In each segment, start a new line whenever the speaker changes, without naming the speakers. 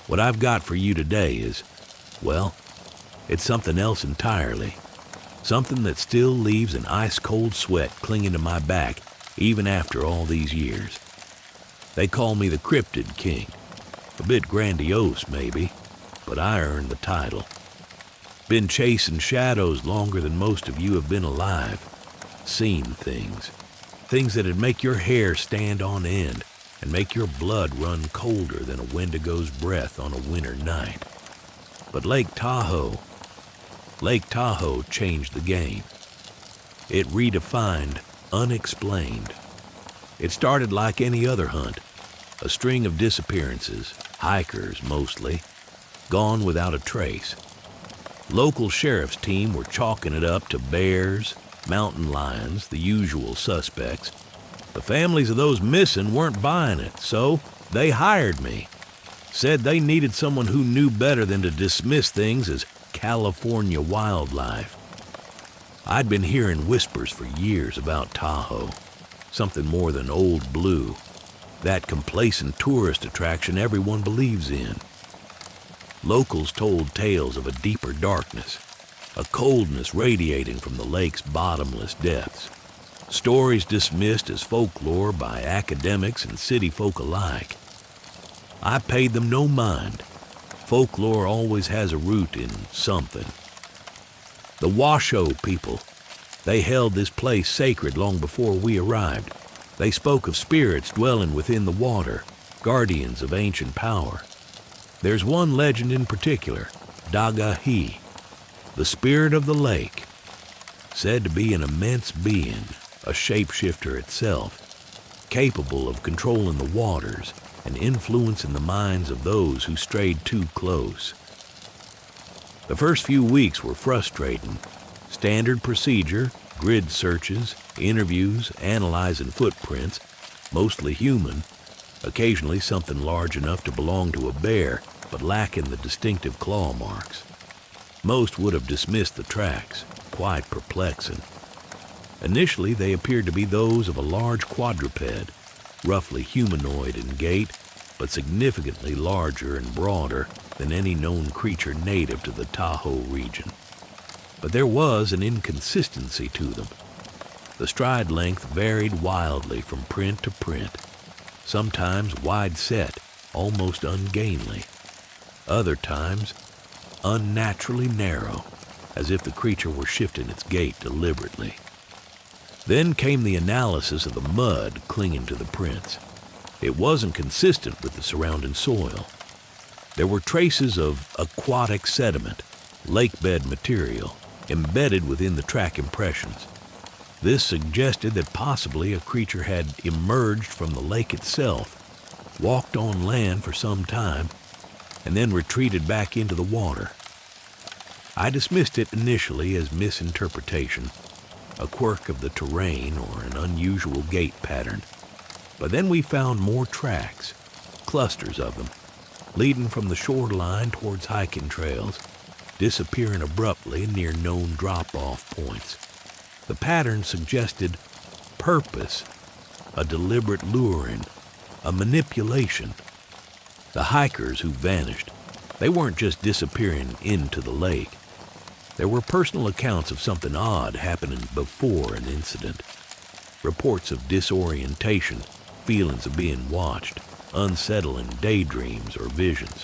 What I've got for you today is, well, it's something else entirely. Something that still leaves an ice-cold sweat clinging to my back even after all these years. They call me the Cryptid King. A bit grandiose, maybe, but I earned the title. Been chasing shadows longer than most of you have been alive. Seen things. Things that'd make your hair stand on end and make your blood run colder than a Wendigo's breath on a winter night. But Lake Tahoe changed the game. It redefined unexplained. It started like any other hunt, a string of disappearances, hikers mostly, gone without a trace. Local sheriff's team were chalking it up to bears, mountain lions, the usual suspects. The families of those missing weren't buying it, so they hired me. Said they needed someone who knew better than to dismiss things as California wildlife. I'd been hearing whispers for years about Tahoe, something more than Old Blue, that complacent tourist attraction everyone believes in. Locals told tales of a deeper darkness, a coldness radiating from the lake's bottomless depths. Stories dismissed as folklore by academics and city folk alike. I paid them no mind. Folklore always has a root in something. The Washoe people, they held this place sacred long before we arrived. They spoke of spirits dwelling within the water, guardians of ancient power. There's one legend in particular, Dagah'ee, the spirit of the lake, said to be an immense being, a shapeshifter itself, capable of controlling the waters and influencing the minds of those who strayed too close. The first few weeks were frustrating. Standard procedure, grid searches, interviews, analyzing footprints, mostly human, occasionally something large enough to belong to a bear, but lacking the distinctive claw marks. Most would have dismissed the tracks, quite perplexing. Initially, they appeared to be those of a large quadruped, roughly humanoid in gait, but significantly larger and broader than any known creature native to the Tahoe region. But there was an inconsistency to them. The stride length varied wildly from print to print, sometimes wide set, almost ungainly, other times unnaturally narrow, as if the creature were shifting its gait deliberately. Then came the analysis of the mud clinging to the prints. It wasn't consistent with the surrounding soil. There were traces of aquatic sediment, lakebed material, embedded within the track impressions. This suggested that possibly a creature had emerged from the lake itself, walked on land for some time, and then retreated back into the water. I dismissed it initially as misinterpretation, a quirk of the terrain or an unusual gait pattern. But then we found more tracks, clusters of them, leading from the shoreline towards hiking trails, disappearing abruptly near known drop-off points. The pattern suggested purpose, a deliberate luring, a manipulation. The hikers who vanished, they weren't just disappearing into the lake. There were personal accounts of something odd happening before an incident. Reports of disorientation, feelings of being watched, unsettling daydreams or visions.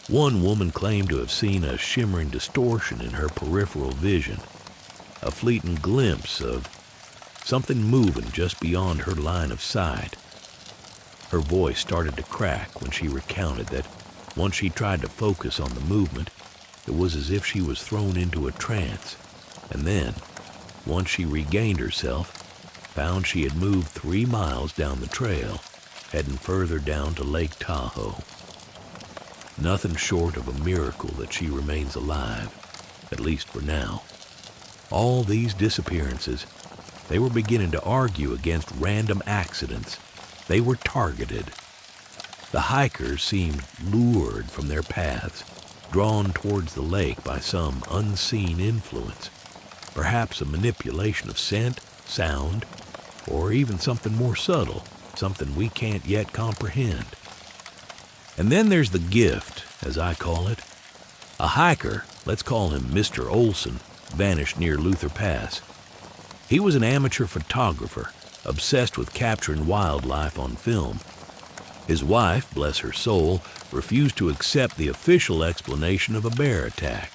One woman claimed to have seen a shimmering distortion in her peripheral vision, a fleeting glimpse of something moving just beyond her line of sight. Her voice started to crack when she recounted that once she tried to focus on the movement, it was as if she was thrown into a trance, and then, once she regained herself, found she had moved 3 miles down the trail, heading further down to Lake Tahoe. Nothing short of a miracle that she remains alive, at least for now. All these disappearances, they were beginning to argue against random accidents. They were targeted. The hikers seemed lured from their paths, drawn towards the lake by some unseen influence, perhaps a manipulation of scent, sound, or even something more subtle, something we can't yet comprehend. And then there's the gift, as I call it. A hiker, let's call him Mr. Olson, vanished near Luther Pass. He was an amateur photographer, obsessed with capturing wildlife on film. His wife, bless her soul, refused to accept the official explanation of a bear attack.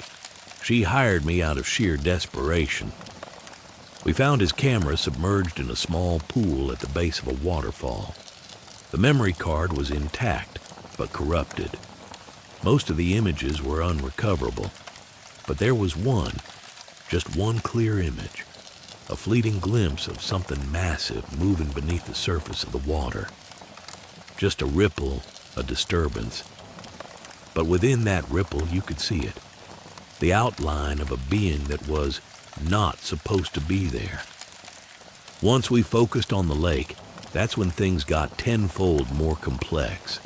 She hired me out of sheer desperation. We found his camera submerged in a small pool at the base of a waterfall. The memory card was intact, but corrupted. Most of the images were unrecoverable, but there was one, just one clear image, a fleeting glimpse of something massive moving beneath the surface of the water. Just a ripple, a disturbance. But within that ripple, you could see it. The outline of a being that was not supposed to be there. Once we focused on the lake, that's when things got tenfold more complex.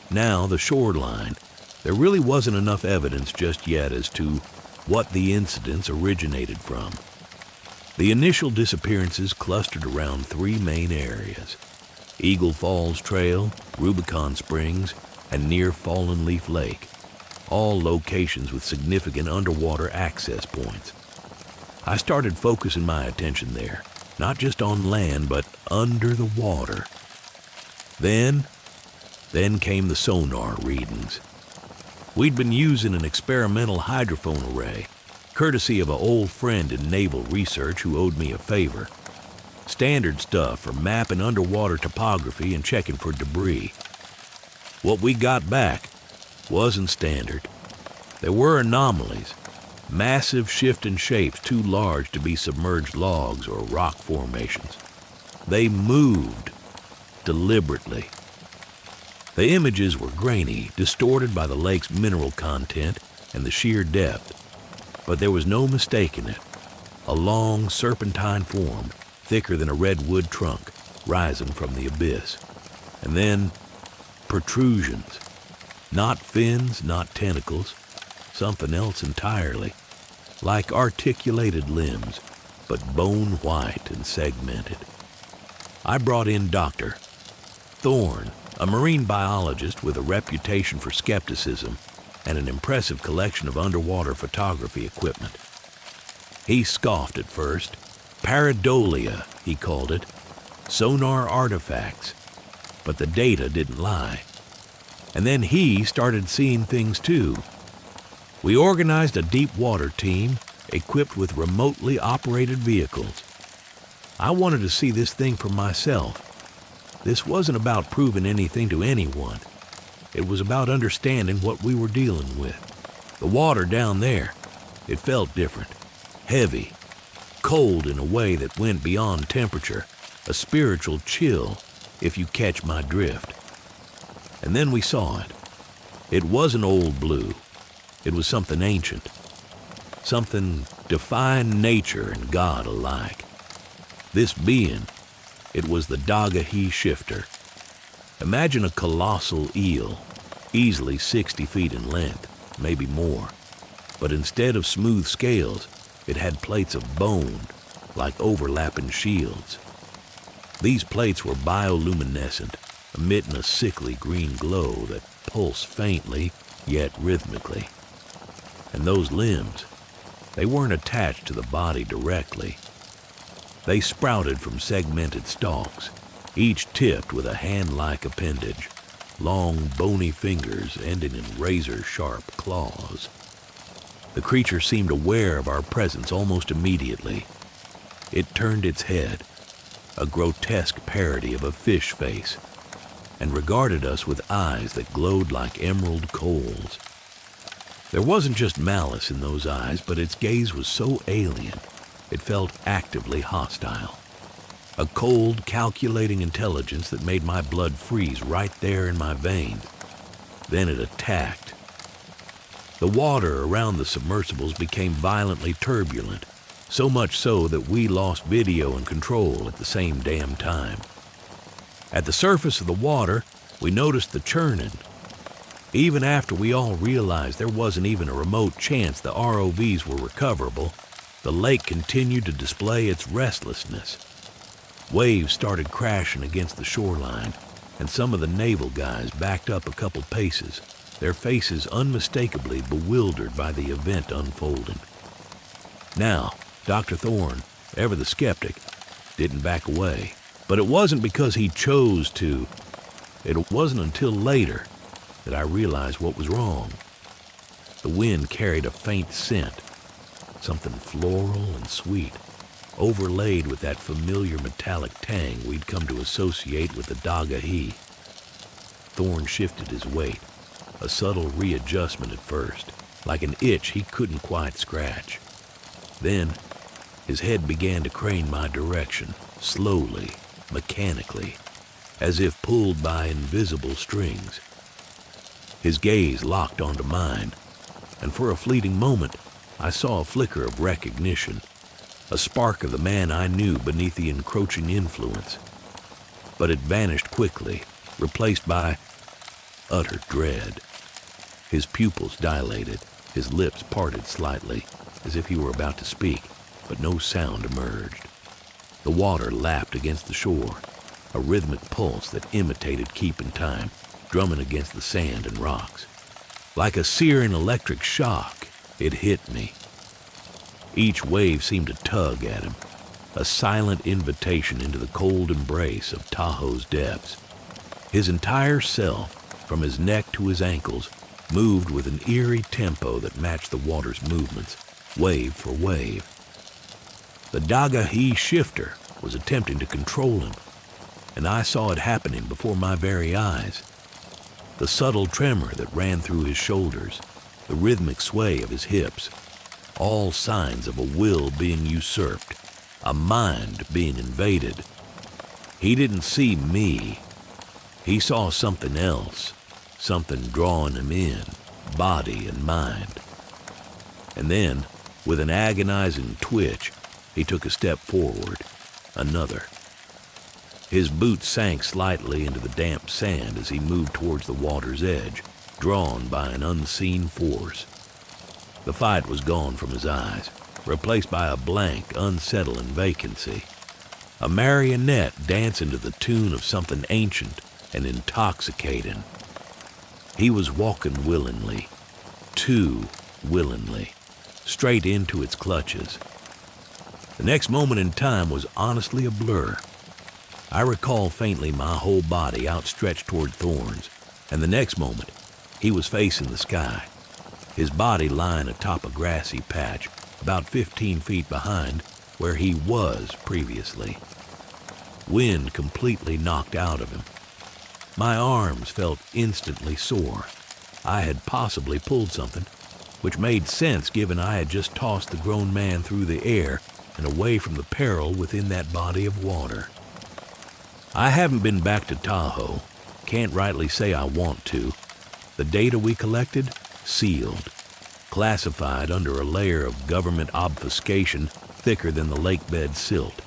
Now, the shoreline, there really wasn't enough evidence just yet as to what the incidents originated from. The initial disappearances clustered around three main areas: Eagle Falls Trail, Rubicon Springs, and near Fallen Leaf Lake, all locations with significant underwater access points. I started focusing my attention there, not just on land, but under the water. Then came the sonar readings. We'd been using an experimental hydrophone array, courtesy of an old friend in naval research who owed me a favor. Standard stuff for mapping underwater topography and checking for debris. What we got back wasn't standard. There were anomalies, massive shifting shapes too large to be submerged logs or rock formations. They moved deliberately. The images were grainy, distorted by the lake's mineral content and the sheer depth, but there was no mistaking it. A long serpentine form, thicker than a redwood trunk, rising from the abyss. And then protrusions. Not fins, not tentacles, something else entirely. Like articulated limbs, but bone white and segmented. I brought in Dr. Thorne, a marine biologist with a reputation for skepticism and an impressive collection of underwater photography equipment. He scoffed at first. Pareidolia, he called it. Sonar artifacts. But the data didn't lie. And then he started seeing things too. We organized a deep water team equipped with remotely operated vehicles. I wanted to see this thing for myself. This wasn't about proving anything to anyone. It was about understanding what we were dealing with. The water down there, it felt different. Heavy, cold in a way that went beyond temperature, a spiritual chill, if you catch my drift. And then we saw it. It wasn't old blue. It was something ancient. Something defying nature and God alike. This being, it was the Dagah'ee shifter. Imagine a colossal eel, easily 60 feet in length, maybe more. But instead of smooth scales, it had plates of bone, like overlapping shields. These plates were bioluminescent, emitting a sickly green glow that pulsed faintly, yet rhythmically. And those limbs, they weren't attached to the body directly. They sprouted from segmented stalks, each tipped with a hand-like appendage, long bony fingers ending in razor-sharp claws. The creature seemed aware of our presence almost immediately. It turned its head, a grotesque parody of a fish face, and regarded us with eyes that glowed like emerald coals. There wasn't just malice in those eyes, but its gaze was so alien, it felt actively hostile. A cold, calculating intelligence that made my blood freeze right there in my veins. Then it attacked. The water around the submersibles became violently turbulent, so much so that we lost video and control at the same damn time. At the surface of the water, we noticed the churning. Even after we all realized there wasn't even a remote chance the ROVs were recoverable, the lake continued to display its restlessness. Waves started crashing against the shoreline, and some of the naval guys backed up a couple paces, their faces unmistakably bewildered by the event unfolding. Now, Dr. Thorne, ever the skeptic, didn't back away. But it wasn't because he chose to. It wasn't until later that I realized what was wrong. The wind carried a faint scent, something floral and sweet, overlaid with that familiar metallic tang we'd come to associate with the Dagah'ee. Thorne shifted his weight, a subtle readjustment at first, like an itch he couldn't quite scratch. Then, his head began to crane my direction, slowly, mechanically, as if pulled by invisible strings. His gaze locked onto mine, and for a fleeting moment, I saw a flicker of recognition, a spark of the man I knew beneath the encroaching influence. But it vanished quickly, replaced by utter dread. His pupils dilated, his lips parted slightly, as if he were about to speak, but no sound emerged. The water lapped against the shore, a rhythmic pulse that imitated keeping time, drumming against the sand and rocks. Like a searing electric shock, it hit me. Each wave seemed to tug at him, a silent invitation into the cold embrace of Tahoe's depths. His entire self, from his neck to his ankles, moved with an eerie tempo that matched the water's movements, wave for wave. The Dagah'ee shifter was attempting to control him, and I saw it happening before my very eyes. The subtle tremor that ran through his shoulders, the rhythmic sway of his hips, all signs of a will being usurped, a mind being invaded. He didn't see me. He saw something else, something drawing him in, body and mind. And then, with an agonizing twitch, he took a step forward, another. His boots sank slightly into the damp sand as he moved towards the water's edge, drawn by an unseen force. The fight was gone from his eyes, replaced by a blank, unsettling vacancy. A marionette dancing to the tune of something ancient and intoxicating. He was walking willingly, too willingly, straight into its clutches. The next moment in time was honestly a blur. I recall faintly my whole body outstretched toward Thorne's, and the next moment, he was facing the sky, his body lying atop a grassy patch about 15 feet behind where he was previously. Wind completely knocked out of him. My arms felt instantly sore. I had possibly pulled something, which made sense given I had just tossed the grown man through the air and away from the peril within that body of water. I haven't been back to Tahoe. Can't rightly say I want to. The data we collected, sealed, classified under a layer of government obfuscation thicker than the lake bed silt.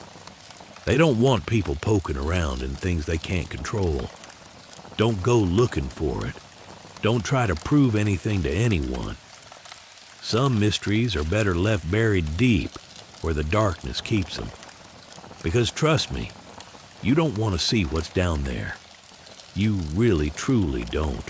They don't want people poking around in things they can't control. Don't go looking for it. Don't try to prove anything to anyone. Some mysteries are better left buried deep where the darkness keeps them. Because trust me, you don't want to see what's down there. You really, truly don't.